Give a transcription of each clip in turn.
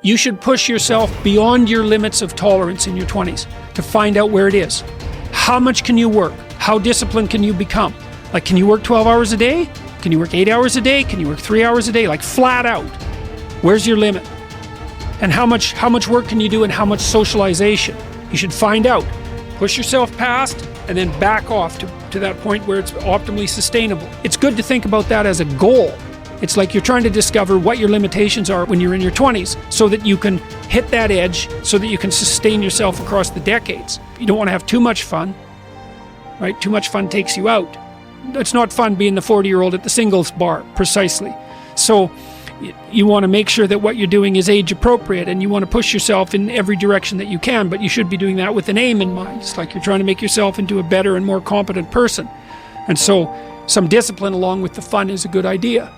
You should push yourself beyond your limits of tolerance in your 20s to find out where it is. How much can you work? How disciplined can you become? Like, can you work 12 hours a day? Can you work 8 hours a day? Can you work 3 hours a day? Like, flat out. Where's your limit? And how much work can you do, and how much socialization? You should find out. Push yourself past and then back off to that point where it's optimally sustainable. It's good to think about that as a goal. It's like you're trying to discover what your limitations are when you're in your 20s so that you can hit that edge, so that you can sustain yourself across the decades. You don't want to have too much fun, right? Too much fun takes you out. It's not fun being the 40-year-old at the singles bar, precisely. So you want to make sure that what you're doing is age appropriate, and you want to push yourself in every direction that you can, but you should be doing that with an aim in mind. It's like you're trying to make yourself into a better and more competent person. And so some discipline along with the fun is a good idea.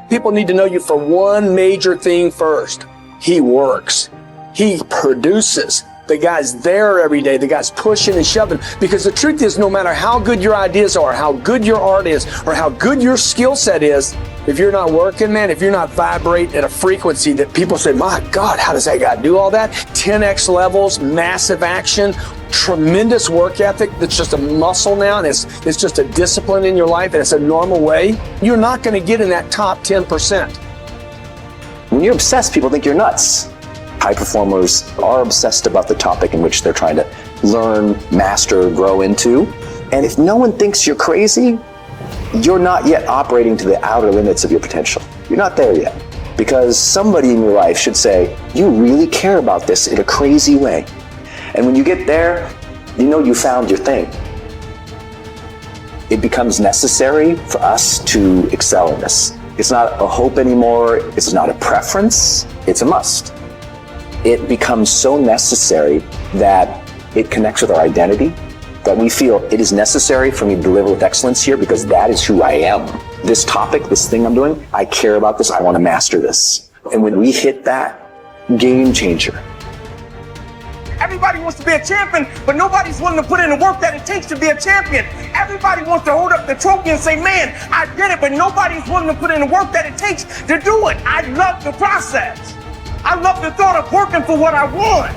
People need to know you for one major thing first. He works. He produces. The guy's there every day. The guy's pushing and shoving. Because the truth is, no matter how good your ideas are, how good your art is, or how good your skill set is, if you're not working, man, if you're not vibrating at a frequency that people say, my God, how does that guy do all that? 10x levels, massive action, tremendous work ethic that's just a muscle now, and it's just a discipline in your life, and it's a normal way. You're not going to get in that top 10%. When you're obsessed, people think you're nuts. High performers are obsessed about the topic in which they're trying to learn, master, grow into. And if no one thinks you're crazy, you're not yet operating to the outer limits of your potential. You're not there yet. Because somebody in your life should say, you really care about this in a crazy way. And when you get there, you know you found your thing. It becomes necessary for us to excel in this. It's not a hope anymore. It's not a preference. It's a must. It becomes so necessary that it connects with our identity, that we feel it is necessary for me to deliver with excellence here because that is who I am. This topic, this thing I'm doing, I care about this, I want to master this. And when we hit that, game changer. Everybody wants to be a champion, but nobody's willing to put in the work that it takes to be a champion. Everybody wants to hold up the trophy and say, man, I did it, but nobody's willing to put in the work that it takes to do it. I love the process. I love the thought of working for what I want.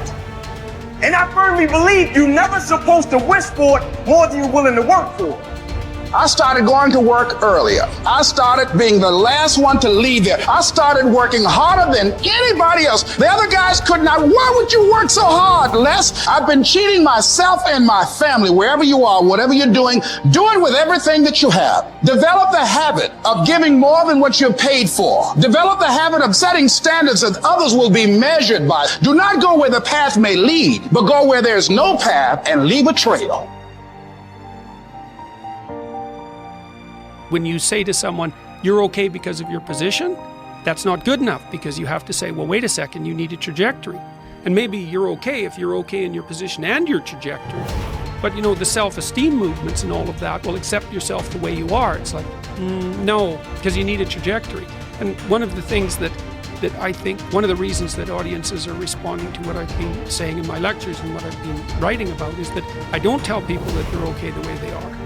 And I firmly believe you're never supposed to wish for it more than you're willing to work for it. I started going to work earlier. I started being the last one to leave there. I started working harder than anybody else. The other guys could not. Why would you work so hard, Les? I've been cheating myself and my family. Wherever you are, whatever you're doing, do it with everything that you have. Develop the habit of giving more than what you're paid for. Develop the habit of setting standards that others will be measured by. Do not go where the path may lead, but go where there's no path and leave a trail. When you say to someone, you're okay because of your position, that's not good enough, because you have to say, well, wait a second, you need a trajectory. And maybe you're okay if you're okay in your position and your trajectory. But you know, the self-esteem movements and all of that will accept yourself the way you are. It's like, no, because you need a trajectory. And one of the things that I think, one of the reasons that audiences are responding to what I've been saying in my lectures and what I've been writing about is that I don't tell people that they're okay the way they are.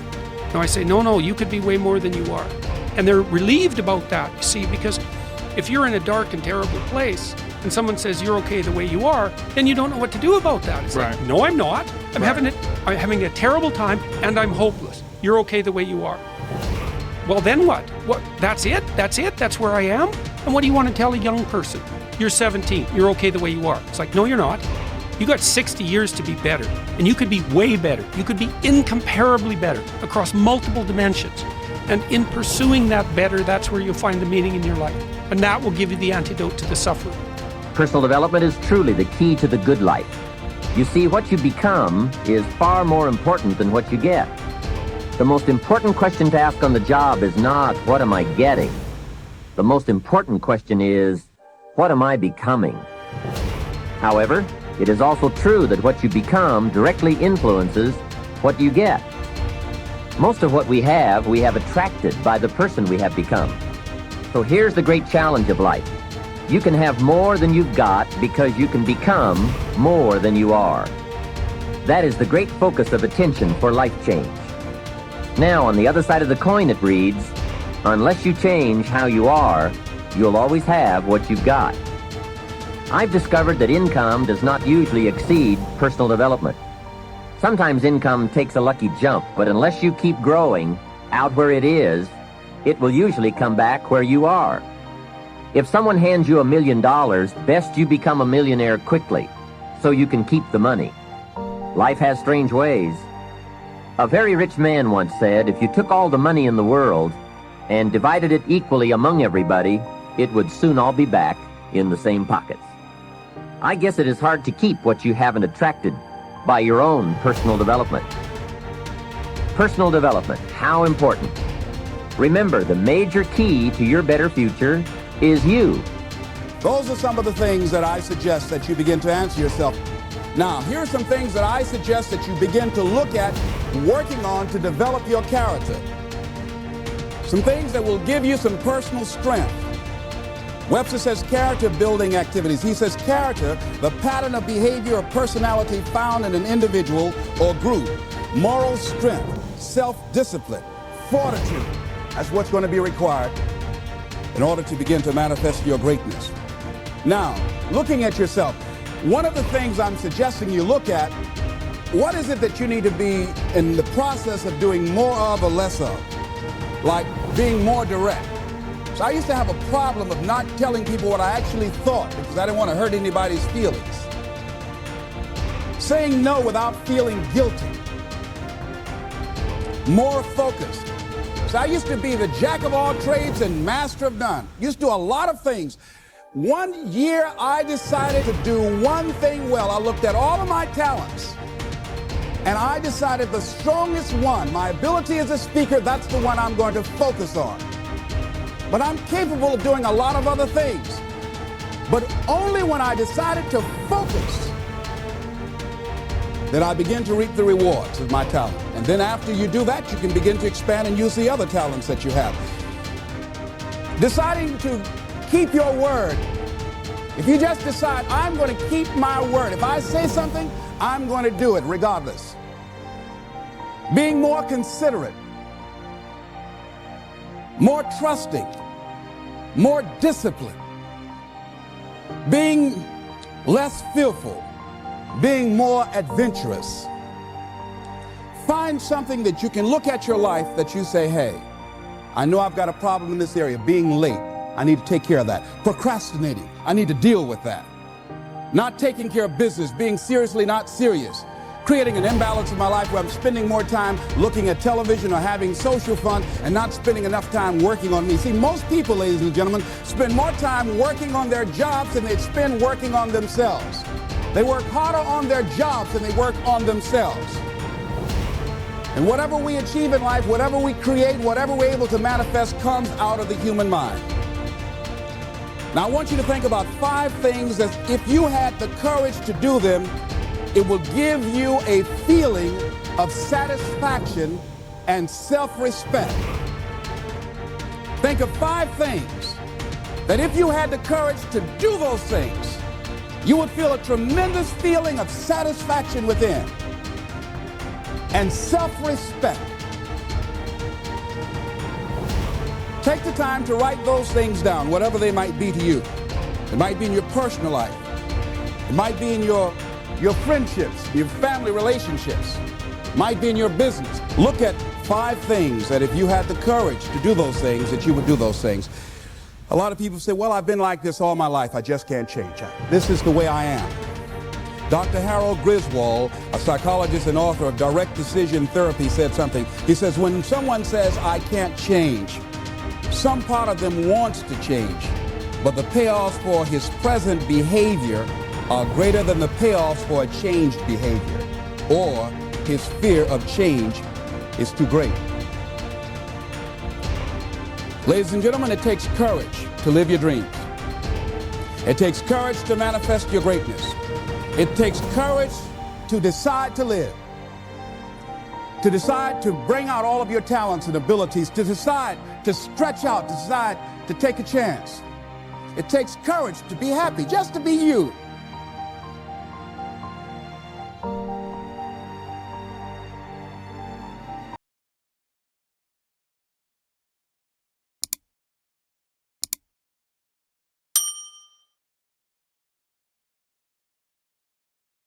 No, I say, no, you could be way more than you are. And they're relieved about that, you see, because if you're in a dark and terrible place and someone says you're okay the way you are, then you don't know what to do about that. It's right. Like, no, I'm not. I'm having a terrible time and I'm hopeless. You're okay the way you are. Well, then what? What? That's it? That's where I am? And what do you want to tell a young person? You're 17. You're okay the way you are. It's like, no, you're not. You got 60 years to be better, and you could be way better. You could be incomparably better across multiple dimensions. And in pursuing that better, that's where you'll find the meaning in your life. And that will give you the antidote to the suffering. Personal development is truly the key to the good life. You see, what you become is far more important than what you get. The most important question to ask on the job is not, what am I getting? The most important question is, what am I becoming? However, it is also true that what you become directly influences what you get. Most of what we have attracted by the person we have become. So here's the great challenge of life. You can have more than you've got because you can become more than you are. That is the great focus of attention for life change. Now, on the other side of the coin, it reads, unless you change how you are, you'll always have what you've got. I've discovered that income does not usually exceed personal development. Sometimes income takes a lucky jump, but unless you keep growing out where it is, it will usually come back where you are. If someone hands you $1 million, best you become a millionaire quickly, so you can keep the money. Life has strange ways. A very rich man once said, if you took all the money in the world and divided it equally among everybody, it would soon all be back in the same pockets. I guess it is hard to keep what you haven't attracted by your own personal development. Personal development, how important. Remember, the major key to your better future is you. Those are some of the things that I suggest that you begin to answer yourself. Now, here are some things that I suggest that you begin to look at working on to develop your character. Some things that will give you some personal strength. Webster says character building activities. He says character, the pattern of behavior or personality found in an individual or group. Moral strength, self-discipline, fortitude. That's what's going to be required in order to begin to manifest your greatness. Now, looking at yourself, one of the things I'm suggesting you look at, what is it that you need to be in the process of doing more of or less of? Like being more direct. So I used to have a problem of not telling people what I actually thought because I didn't want to hurt anybody's feelings. Saying no without feeling guilty. More focused. So I used to be the jack of all trades and master of none. Used to do a lot of things. One year I decided to do one thing well. I looked at all of my talents and I decided the strongest one, my ability as a speaker, that's the one I'm going to focus on. But I'm capable of doing a lot of other things. But only when I decided to focus that I begin to reap the rewards of my talent. And then after you do that, you can begin to expand and use the other talents that you have. Deciding to keep your word. If you just decide, I'm going to keep my word. If I say something, I'm going to do it regardless. Being more considerate. More trusting. More disciplined. Being less fearful. Being more adventurous. Find something that you can look at your life that you say, hey, I know I've got a problem in this area, being late. I need to take care of that. Procrastinating, I need to deal with that. Not taking care of business, being seriously not serious. Creating an imbalance in my life where I'm spending more time looking at television or having social fun and not spending enough time working on me. See, most people, ladies and gentlemen, spend more time working on their jobs than they spend working on themselves. They work harder on their jobs than they work on themselves. And whatever we achieve in life, whatever we create, whatever we're able to manifest comes out of the human mind. Now I want you to think about 5 things that if you had the courage to do them, it will give you a feeling of satisfaction and self-respect. Think of 5 things that if you had the courage to do those things, you would feel a tremendous feeling of satisfaction within and self-respect. Take the time to write those things down, whatever they might be to you. It might be in your personal life. It might be in your friendships, your family relationships. It might be in your business. Look at 5 things that if you had the courage to do those things, that you would do those things. A lot of people say, well, I've been like this all my life. I just can't change. This is the way I am. Dr. Harold Griswold, a psychologist and author of Direct Decision Therapy, said something. He says, when someone says, I can't change, some part of them wants to change, but the payoffs for his present behavior are greater than the payoffs for a changed behavior, or his fear of change is too great. Ladies and gentlemen, it takes courage to live your dreams. It takes courage to manifest your greatness. It takes courage to decide to live, to decide to bring out all of your talents and abilities, to decide to stretch out, to decide to take a chance. It takes courage to be happy, just to be you.